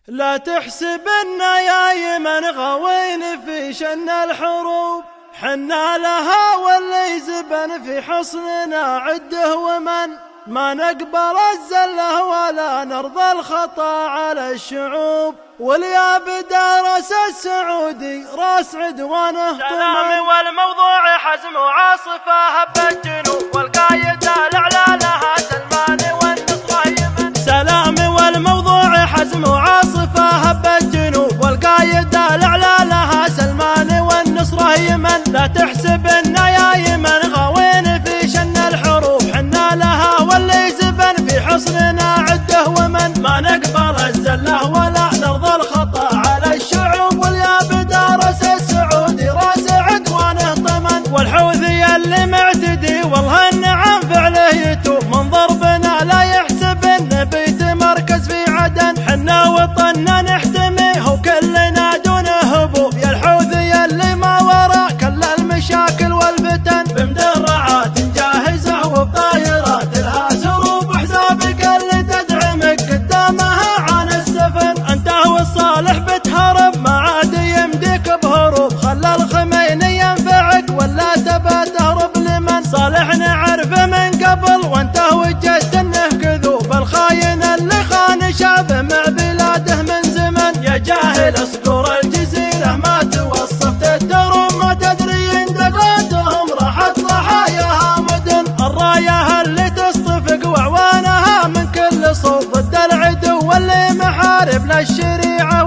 لا تحسبن يا يمن غوين في شن الحروب، حنا لها واللي زبن في حصننا عده ومن ما نقبل الزله ولا نرضى الخطا على الشعوب. واليا بدرس السعودي راس عدوانه سلامي والموضوع حزم وعاصفه هب الجنوب، والقايد الاعلى لها سلمان والنصره يمن. سلامي والموضوع حزم وعاصفه هب الجنوب، والقايد الاعلى لها سلمان والنصره يمن. لا تحسبن يا يمن غوين في شن الحروب، حنا لها واللي زبن في حصننا عده ومن ما نقبل الزله ولا نرضى الخطا على الشعوب. واليا بدرس السعودي راس عدوانه طمن، والحوثي اللي معتدي والله النعم فعله يتوب. من ضربنا لا يحسب انه بيتمركز في عدن، حنا وطننا نحتميه وكلنا دون هبوب. يا الحوثي اللي ما ورا كل المشاكل والفتن، بمدرعات جاهزه وبطايرات لها سروب. حسابك اللي تدعمك قدامها عن السفن، انت والصالح بتهرب ما عاد يمديك بهروب. خلى الخميني ينفعك ولا تبى تهرب لمن؟ صالح نعرفه من قبل وانت وجدت انه كذوب، الخاين اللي خان شعبه مع بلاده من زمن. يا جاهل اصقور الجزيره ما توصفت الدروب، ما تدري ان دقاتهم راحت ضحاياها مدن. الرايه اللي تصطفق واعوانها من كل صوب ضد العدو، واللي محارب للشريعه